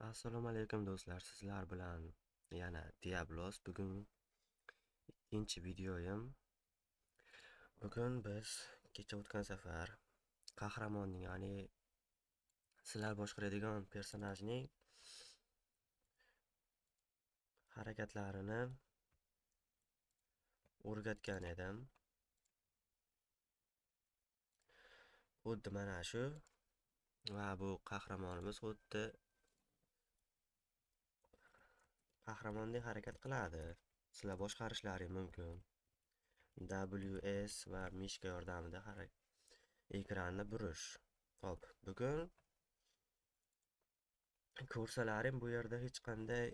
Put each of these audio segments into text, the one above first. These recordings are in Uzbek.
Assalomu alaykum do'stlar, sizlar bilan yana Diablos. Bugun ikkinchi videoyim. Bugun biz kecha o'tgan safar qahramonning, ya'ni sizlar boshqaradigan personajning harakatlarini o'rgatgan edim. Xuddi mana shu va bu qahramonimiz xuddi qahramondek harakat qiladi. Sizlar boshqarishlari mumkin. WS va mishka yordamida ekranni burish. Xo'p, bugun ko'rsalarim bu yerda hech qanday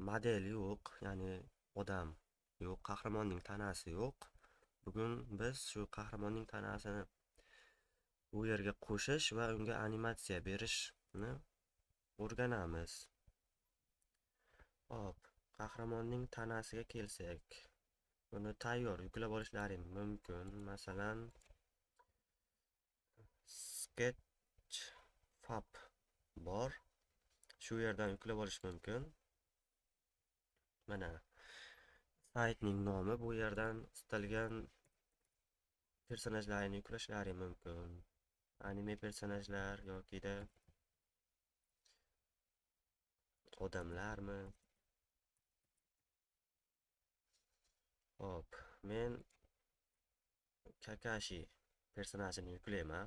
model yo'q, ya'ni odam yo'q, qahramonning tanasi yo'q. Bugun biz shu qahramonning tanasini bu yerga qo'shish va unga animatsiya berishni o'rganamiz. Hop, qahramonning tanasiga kelsak, buni tayyor yuklab olishlaring mumkin. Masalan, Sketchfab bor. Shu yerdan yuklab olish mumkin. Mana saytning nomi, bu yerdan istalgan personajlarni yuklashlari mumkin. Anime personajlar yoki odamlarmi? Hop, men Kakashi personajini yuklayman.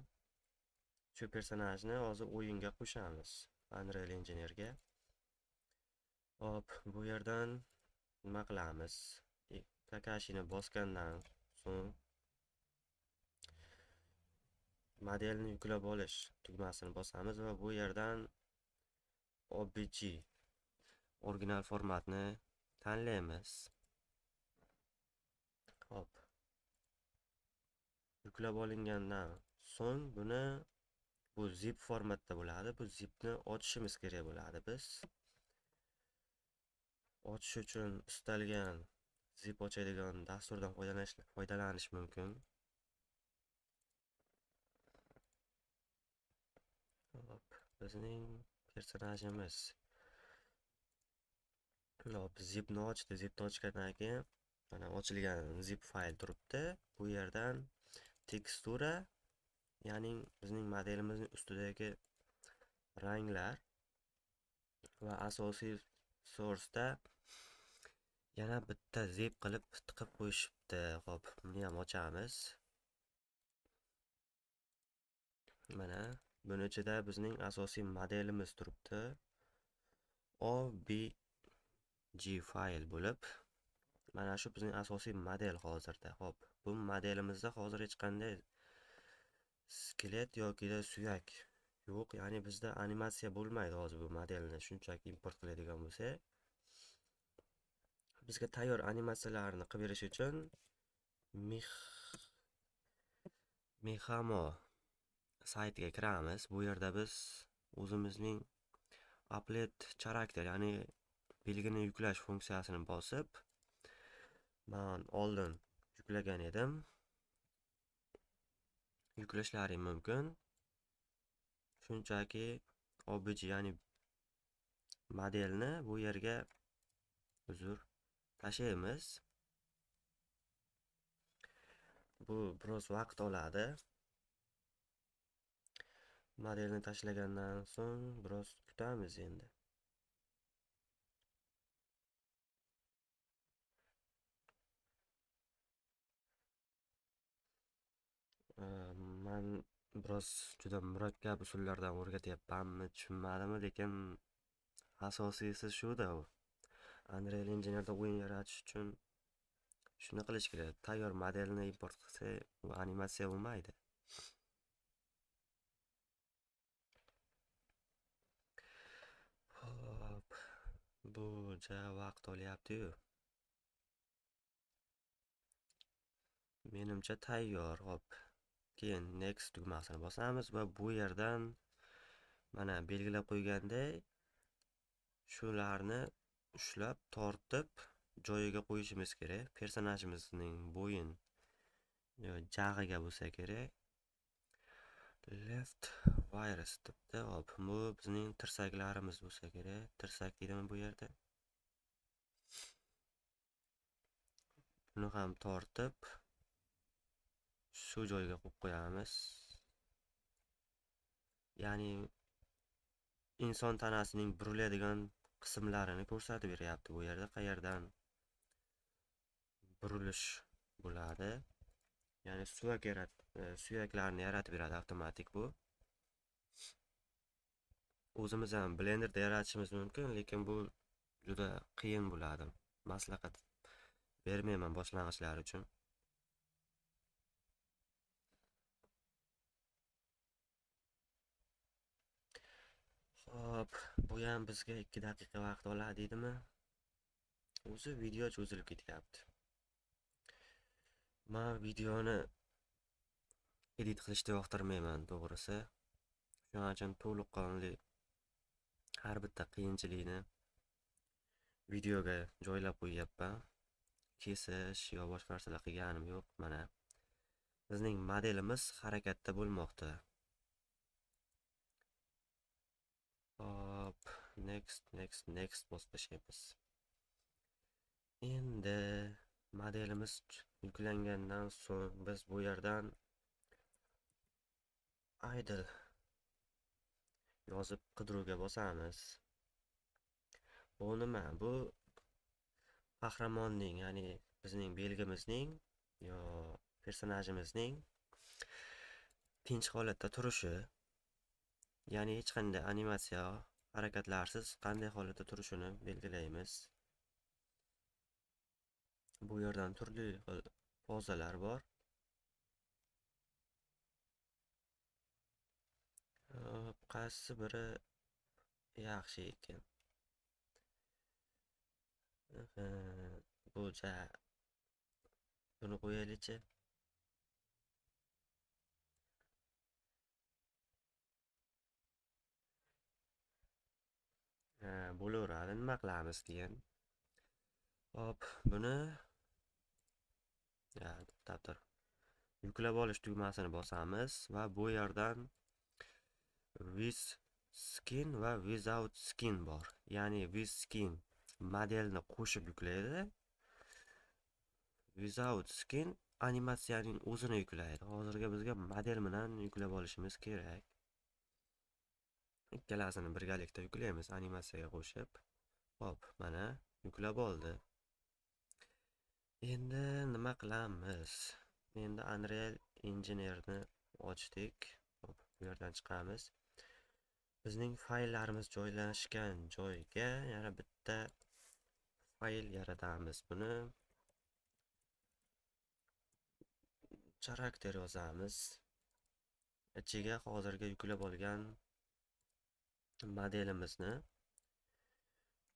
Shu personajni hozir o'yinga qo'shamiz, Unreal Engine'ga. Hop, bu yerdan nima qilamiz? Kakashini bosgandan so'ng modelni yuklab olish tugmasini bosamiz va bu yerdan OBJ original formatni tanlaymiz. Hop, yuklab olingandan so'ng bu zip formatda bo'ladi. Bu zipni ochishimiz kerak bo'ladi. Biz ochish uchun istalgan zip ochadigan dasturdan foydalanish mumkin. Hop, bizning personajimiz zipni ochdi. Zipni ochgandan keyin mana ochilgan zip fayl turibdi. Bu yerdan tekstura, ya'ni bizning modelimizning ustidagi ranglar va asosiy source'da yana bitta zip qilib tiqib qo'yishibdi. Hop, buni ham ochamiz. Mana buni ichida bizning asosiy modelimiz turibdi. OBJ fayl bo'lib, mana shu bizning asosiy model hozirda. Hop, bu modelimizda hozir hech qanday skelet yoki suyak yo'q, ya'ni bizda animatsiya bo'lmaydi hozir bu modelni shunchaki import qiladigan bo'lsak. Bizga tayyor animatsiyalarni qilib berish uchun Mehamo saytiga kiramiz. Bu yerda biz o'zimizning upload charakter, ya'ni belgini yuklash funksiyasini bosib, men oldin yuklagan edim. Yuklashlari mumkin. Shunchaki OBJ, ya'ni modelni bu yerga tashlaymiz. Bu biroz vaqt oladi. Modelni tashlagandan so'ng biroz kutamiz endi. Men biroz juda murakkab usullardan o'rgatyapmanmi, tushunmadimmi, lekin asosiysi shuda. Unreal Engine'da o'yin yaratish uchun shuni qilish kerak. Tayyor modelni import qilsa, u animatsiya bo'lmaydi. Hop, bu vaqt olyapti-yu. Menimcha tayyor. Hop, keyin next tugmasini bosamiz va bu yerdan mana belgilab qo'yganday shularni ushlab tortib joyiga qo'yishimiz kerak. Personajimizning bo'yin jag'iga bo'lsa kerak. Left virus debdi. Hop, bu bizning tirsaklarimiz bo'lsa kerak. Tirsak deydimi bu yerda? Buni ham tortib shu joyga qo'yib qo'yamiz. Ya'ni inson tanasining buriladigan qismlarini ko'rsatib beryapti bu yerda, qayerdan burilish bo'ladi. Ya'ni suyaklarni yaratib beradi avtomatik bu. O'zimiz ham Blenderda yaratishimiz mumkin, lekin bu juda qiyin bo'ladi. Maslahat bermayman boshlang'ichlar uchun. Hop, bu ham bizga 2 daqiqa vaqt oladi deydimi? O'zi video cho'zilib ketyapti. Men videoni edit qilishni yoqtirmayman, to'g'risi. Shuning uchun to'liqqonli har bitta qiyinchilikni videoga joylab qo'yyapman. Kesish yo boshqa narsalar qilganim yo'q. Mana bizning modelimiz harakatda bo'lmoqda. Hop, next bosib tashlaymiz. Endi modelimiz yuklangandan so'ng biz bu yerdan idle yozib qidiruvga bosamiz. Bu nima? Bu qahramonning, ya'ni bizning belgimizning yo personajimizning tinch holatda turishi, ya'ni hech qanday animatsiya harakatlarsiz qanday holatda turishini belgilaymiz. Bu yerdan turli xil pozalar bor. Qaysi biri yaxshi ekan? Buni qo'yaylik-chi. Bo'laveradi, nima qilamiz keyin? Hop, buni to'xtab yuklab olish tugmasini bosamiz va bu yerdan with skin va without skin bor. Ya'ni with skin modelni qo'shib yuklaydi. Without skin animatsiyaning o'zini yuklaydi. Hozirga bizga model bilan yuklab olishimiz kerak. Ikkalasini birgalikda yuklaymiz animatsiyaga qo'shib. Hop, mana yuklab oldi. Endi nima qilamiz? Endi Unreal Engineer'ni ochdik. Hop, bu yerdan chiqamiz. Bizning fayllarimiz joylashgan joyga yana bitta fayl yaratamiz. Buni charakter yozamiz. Ichiga hozirga yuklab olgan modelimizni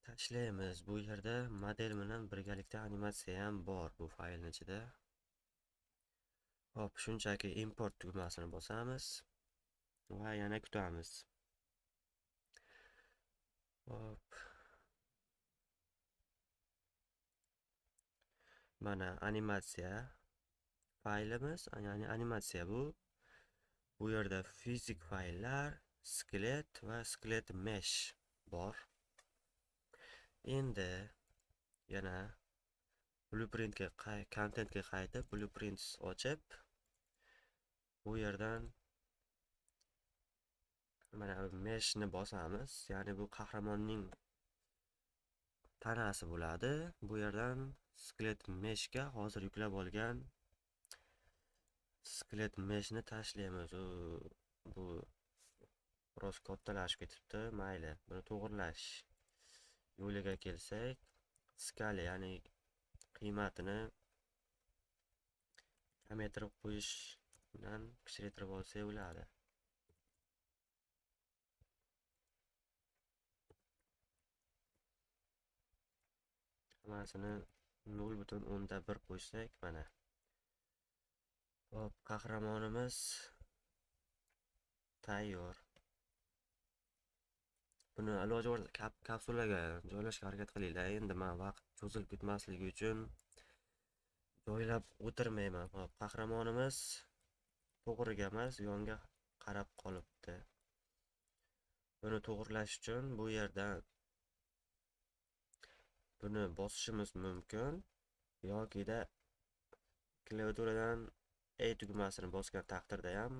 tashlaymiz. Bu yerda model bilan birgalikda animatsiya ham bor bu faylning ichida. Hop, shunchaki import tugmasini bosamiz va yana kutamiz. Hop. Mana animatsiya faylimiz, ya'ni animatsiya bu. Bu yerda fizik fayllar, skelet va skelet mesh bor. Endi yana blueprintga contentga qaytib, blueprints ochib, bu yerdan mana meshni bosamiz. Ya'ni bu qahramonning tanasi bo'ladi. Bu yerdan skelet meshga hozir yuklab olgan skelet meshni tashlaymiz. Bu biroz kattalashib ketibdi. Mayli, buni to'g'irlash yo'liga kelsak, skala, ya'ni qiymatini kamaytirib qo'yish bilan kichraytirib olsak bo'ladi. Hammasini 0.1 qo'ysak, mana. Hop, qahramonimiz tayyor. Buni iloji boricha kapsulaga joylashga harakat qilinglar. Endi men vaqt cho'zilib ketmasligi uchun joylab o'tirmayman. Hop, qahramonimiz to'g'riga emas, yonga qarab qolibdi. Buni to'g'irlash uchun bu yerdan buni bosishimiz mumkin yokida klaviaturadan A tugmasini bosgan taqdirda ham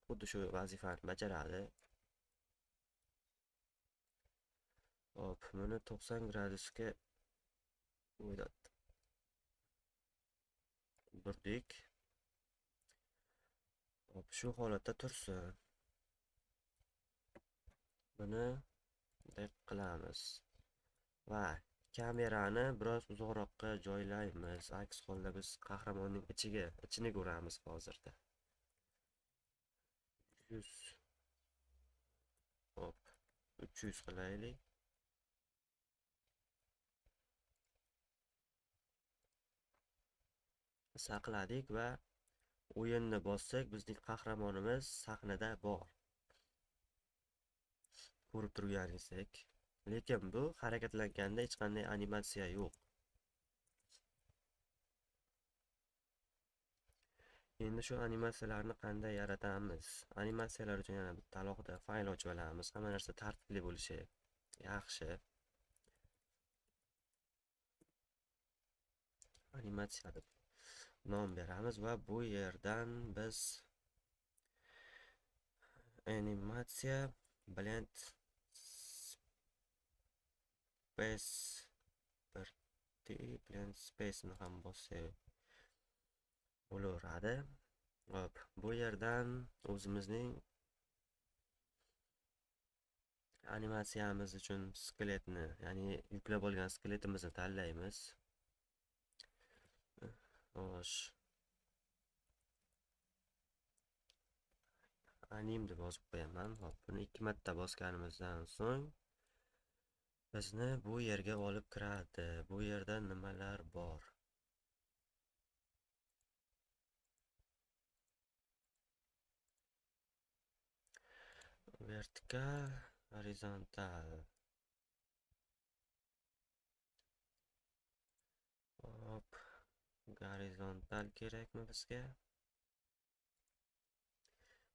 xuddi shu vazifani bajaradi. Hop, buni 90 gradusga burdik. Hop, shu holatda tursin. Buni bunday qilamiz va kamerani biroz uzoqroqqa joylaymiz. Aks holda biz qahramonning ichini ko'ramiz hozirda. 100. Hop, 300 qilaylik. Saqladik va o'yinni bossak, bizning qahramonimiz sahnada bor. Ko'rib turganingizdek. Lekin bu harakatlanganda hech qanday animatsiya yo'q. Endi shu animatsiyalarni qanday yaratamiz? Animatsiyalar uchun yana bitta alohida fayl ochib olamiz. Hamma narsa tartibli bo'lishi yaxshi. Animatsiya deb nom beramiz va bu yerdan biz animatsiya blend space blend space ni ham bossak bo'laveradi. Hop, bu yerdan o'zimizning animatsiyamiz uchun skeletni, ya'ni yuklab olgan skeletimizni tanlaymiz. Xo'sh. Anim deb yozib qo'yaman. Hop, buni 2 marta bosganimizdan so'ng bizni bu yerga olib kiradi. Bu yerda nimalar bor? Vertikal, horizontal. Hop, horizontal kerakmi bizga?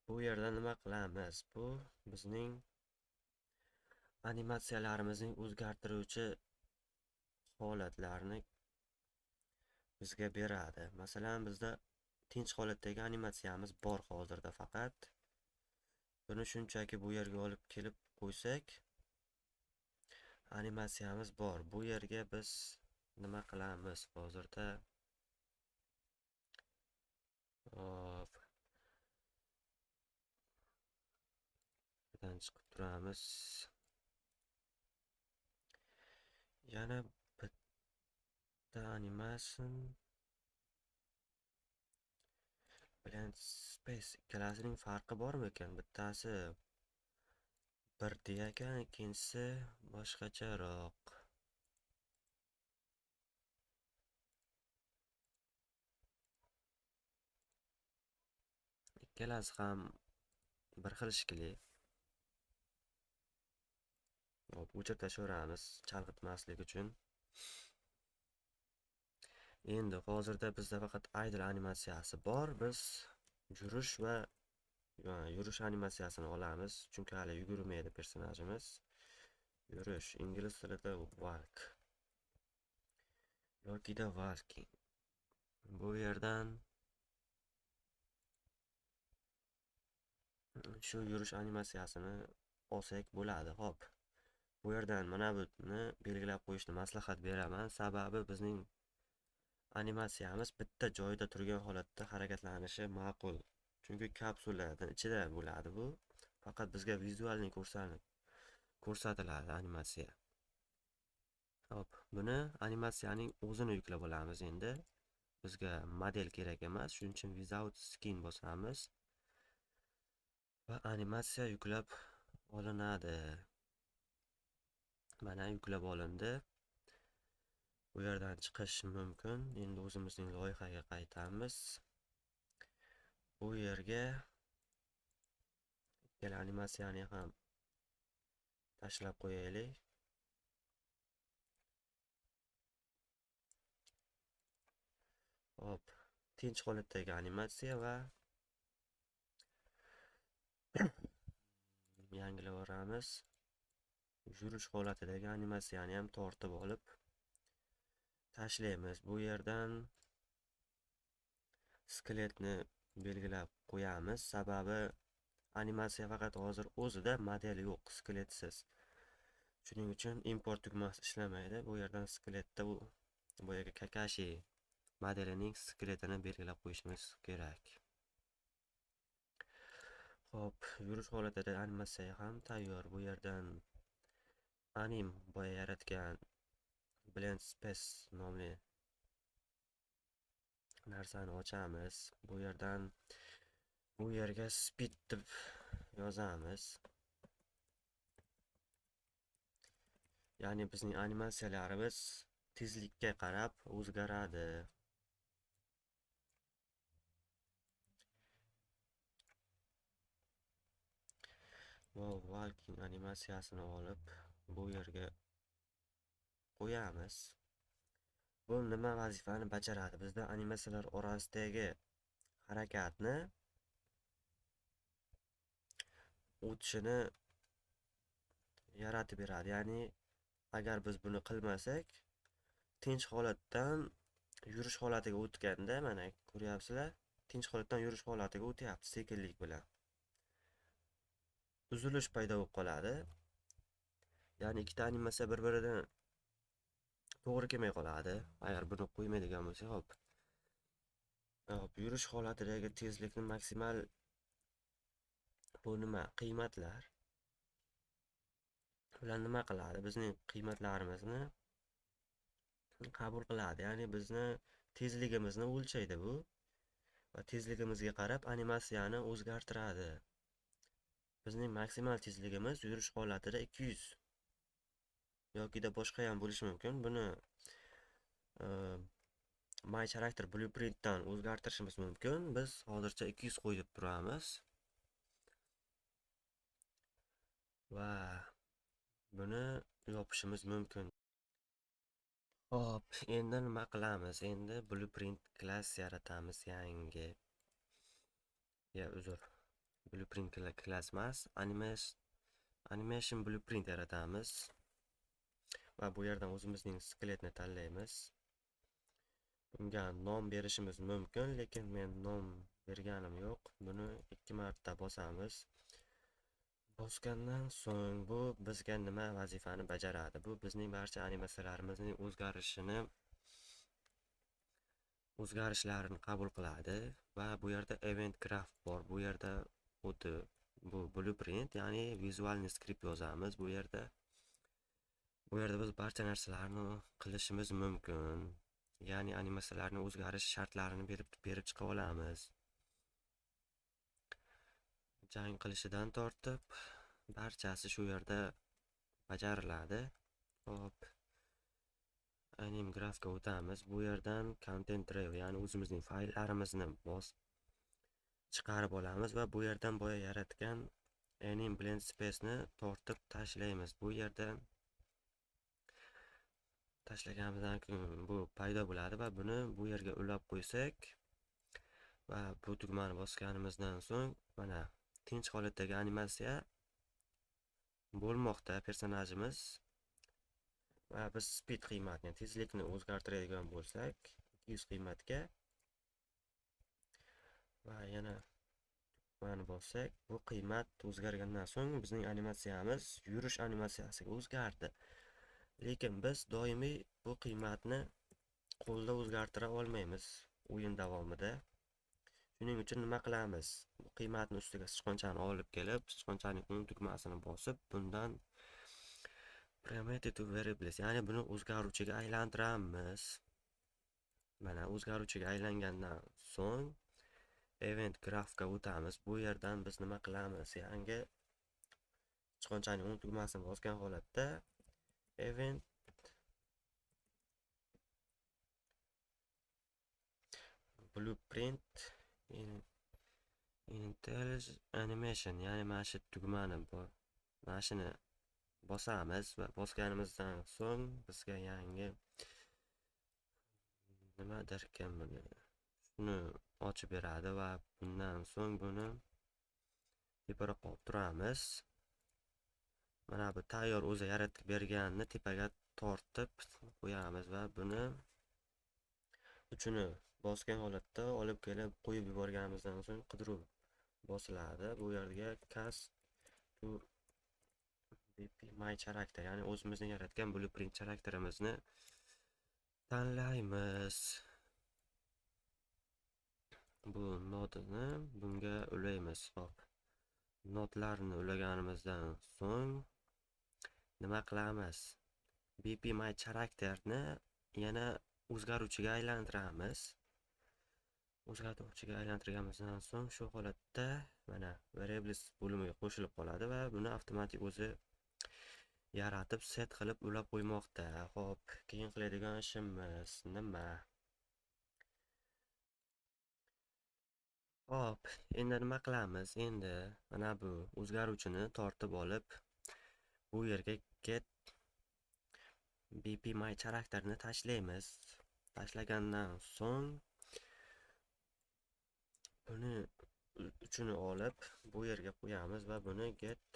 Bu yerda nima qilamiz? Bu bizning animatsiyalarimizning o'zgartiruvchi holatlarini bizga beradi. Masalan, bizda tinch holatdagi animatsiyamiz bor hozirda faqat. Buni shunchaki bu yerga olib kelib qo'ysak, animatsiyamiz bor. Bu yerga biz nima qilamiz hozirda? Hop. Buradan chiqib turamiz. Yana bitta animation blend space ikkalasining farqi bormi ekan? Bittasi birdek ekan, ikkinchisi boshqacharoq. Ikkalasi ham bir xil shekilli. Hop, o'chirib tashlaveramiz chalg'itmaslik uchun. Endi hozirda bizda faqat idle animatsiyasi bor. Biz yurish va yurish animatsiyasini olamiz, chunki hali yugurmaydi personajimiz. Yurish ingliz tilida walk yokida walking. Bu yerdan shu yurish animatsiyasini olsak bo'ladi. Hop. Bu yerdan mana buni belgilab qo'yishni maslahat beraman. Sababi bizning animatsiyamiz bitta joyda turgan holatda harakatlanishi ma'qul. Chunki kapsuladan ichida bo'ladi bu. Faqat bizga vizualni ko'rsatiladi animatsiya. Hop, buni animatsiyaning o'zini yuklab olamiz endi. Bizga model kerak emas, shuning uchun without skin bosamiz. Va animatsiya yuklab olinadi. Mana yuklab olindi. Bu yerdan chiqish mumkin. Endi o'zimizning loyihaga qaytamiz. Bu yerga ikkala animatsiyani ham tashlab qo'yaylik. Hop, tinch holatdagi animatsiya va yangilavoramiz. Yurish holatidagi animatsiyani ham tortib olib tashlaymiz. Bu yerdan skeletni belgilab qo'yamiz. Sababi animatsiya faqat hozir o'zida, model yo'q, skeletsiz. Shuning uchun import tugmasi ishlamaydi. Bu yerdan skeletda boyagi Kakashi modelining skeletini belgilab qo'yishimiz kerak. Xo'p, yurish holatida animatsiya ham tayyor. Bu yerdan boya yaratgan blend space nomli narsani ochamiz. Bu yerdan bu yerga speed deb yozamiz. Ya'ni bizning animatsiyalarimiz tezlikka qarab o'zgaradi. Wall walking animatsiyasini olib bu yerga qo'yamiz. Bu nima vazifani bajaradi? Bizda animatsiyalar orasidagi harakatni o'tishini yaratib beradi. Ya'ni agar biz buni qilmasak, tinch holatdan yurish holatiga o'tganda, mana ko'ryapsizlar, tinch holatdan yurish holatiga o'tyapti sekinlik bilan. Uzilish paydo bo'lib qoladi. Ya'ni ikkita animatsiya bir-biridan to'g'ri kelmay qoladi. Agar buni qo'ymaydigan bo'lsak, hop. Yurish holatidagi tezlikni maksimal bu nima? Qiymatlar. Ular nima qiladi? Bizning qiymatlarimizni qabul qiladi. Ya'ni bizni tezligimizni o'lchaydi bu va tezligimizga qarab animatsiyani o'zgartiradi. Bizning maksimal tezligimiz yurish holatida 200 yokida boshqa ham bo'lishi mumkin. Buni My Character Blueprintdan o'zgartirishimiz mumkin. Biz hozircha 200 qo'yib turamiz. Va buni yopishimiz mumkin. Hop, endi nima qilamiz? Endi Blueprint class yaratamiz yangi. Uzr. Blueprint class emas, animation blueprint yaratamiz. Va bu yerdan o'zimizning skeletni tanlaymiz. Bunga nom berishimiz mumkin, lekin men nom berganim yo'q. Buni 2 marta bosamiz. Bosgandan so'ng bu bizga nima vazifani bajaradi? Bu bizning barcha animatsiyalarimizning o'zgarishlarini qabul qiladi va bu yerda event graph bor. Bu yerda bu blueprint, ya'ni vizualni script yozamiz. Bu yerda biz barcha narsalarni qilishimiz mumkin. Ya'ni animatsiyalarning o'zgarish shartlarini berib chiqa olamiz. Jang qilishidan tortib barchasi shu yerda bajariladi. Hop. Anim grafga o'tamiz. Bu yerdan content drive, ya'ni o'zimizning fayllarimizni chiqarib olamiz va bu yerdan boya yaratgan anim blend space'ni tortib tashlaymiz. Bu yerda tashlaganimizdan keyin bu paydo bo'ladi va buni bu yerga ulab qo'ysak va bu tugmani bosganimizdan so'ng mana tinch holatdagi animatsiya bo'lmoqda personajimiz. Va biz speed qiymatini, tezlikni o'zgartiradigan bo'lsak 200 qiymatga va yana tugmani bossak, bu qiymat o'zgargandan so'ng bizning animatsiyamiz yurish animatsiyasiga o'zgardi. Lekin biz doimiy bu qiymatni qo'lda o'zgartira olmaymiz o'yin davomida. Shuning uchun nima qilamiz? Bu qiymatni ustiga sichqonchani olib kelib, sichqonchaning tugmasini bosib, bundan parameter to variables, ya'ni buni o'zgaruvchiga aylantiramiz. Mana o'zgaruvchiga aylangandan so'ng event graphga o'tamiz. Bu yerdan biz nima qilamiz? Yangi sichqonchaning tugmasini bosgan holatda event blueprint intelligent animation, ya'ni mana shu tugmani mana shuni bosamiz va bosganimizdan so'ng bizga yangi nimadir shuni ochib beradi va bundan so'ng buni teparoqqa olib turamiz. Mana bu tayyor o'zi yaratib berganini tepaga tortib qo'yamiz va buni uchini bosgan holatda olib kelib qo'yib yuborganimizdan so'ng qidiruv bosiladi. Bu yerga cast to BP my character, ya'ni o'zimizning yaratgan blueprint charakterimizni tanlaymiz. Bu nodini bunga ulaymiz. Hop. Nodlarni ulaganimizdan so'ng nima qilamiz? BP my characterni yana o'zgaruvchiga aylantiramiz. O'zgaruvchiga aylantirganimizdan so'ng shu holatda mana variables bo'limiga qo'shilib qoladi va buni avtomatik o'zi yaratib set qilib ulab qo'ymoqda. Xo'p, keyin qiladigan ishimiz nima? Xo'p, endi nima qilamiz? Endi mana bu o'zgaruvchini tortib olib, bu yerga get BP my characterni tashlaymiz. Tashlagandan so'ng buni uchini olib bu yerga qo'yamiz va buni get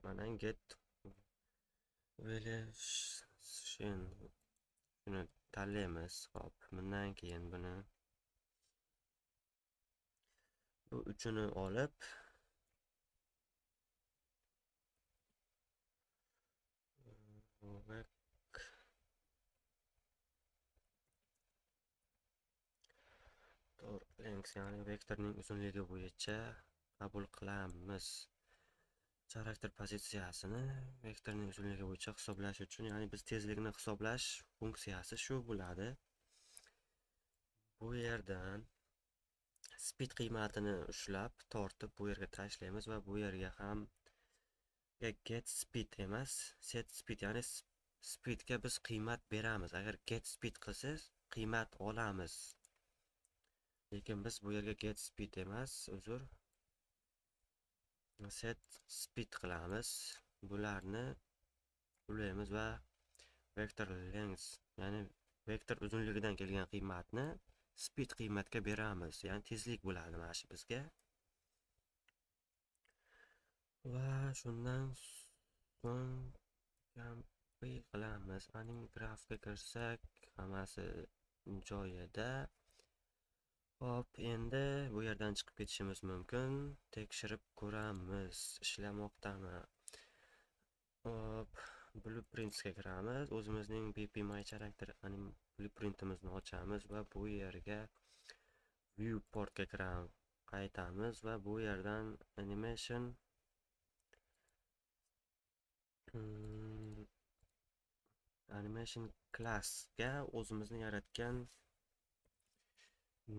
mana get relation shuni tanlaymiz. Hop, bundan keyin buni bu uchini olib length, ya'ni vektorning uzunligi bo'yicha qabul qilamiz. Charakter pozitsiyasini vektorning uzunligi bo'yicha hisoblash uchun, ya'ni biz tezlikni hisoblash funksiyasi shu bo'ladi. Bu yerdan speed qiymatini ushlab tortib bu yerga tashlaymiz va bu yerga ham get speed emas, set speed, ya'ni speedga biz qiymat beramiz. Agar get speed qilsangiz qiymat olamiz. Lekin biz bu yerga get speed emas, uzr, set speed qilamiz. Bularni ulaymiz va vektor length, ya'ni vektor uzunligidan kelgan qiymatni speed qiymatga beramiz. Ya'ni tezlik bo'ladi mana shu bizga. Va shundan so'ng compile qilamiz. Anim grafga kirsak, hammasi joyida. Hop, endi bu yerdan chiqib ketishimiz mumkin. Tekshirib ko'ramiz, ishlamoqdami. Hop, blueprintsga kiramiz. O'zimizning BP my character anim blueprintimizni ochamiz va bu yerga viewportga kiramiz. Qaytamiz va bu yerdan animation classga o'zimizni yaratgan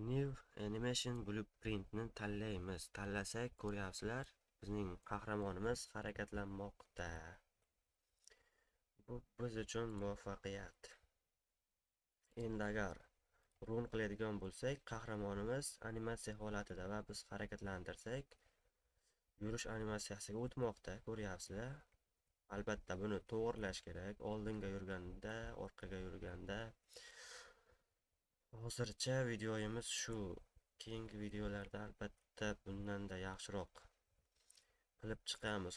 new animation blueprintni tanlaymiz. Tanlasak, ko'ryapsizlar, bizning qahramonimiz harakatlanmoqda. Bu biz uchun muvaffaqiyat. Endi agar run qiladigan bo'lsak, qahramonimiz animatsiya holatida va biz harakatlantirsak, yurish animatsiyasiga o'tmoqda, ko'ryapsizlar. Albatta buni to'g'irlash kerak. Oldinga yurganda, orqaga yurganda. Hozircha videoyimiz shu. Keyingi videolarda albatta bundan-da yaxshiroq qilib chiqamiz.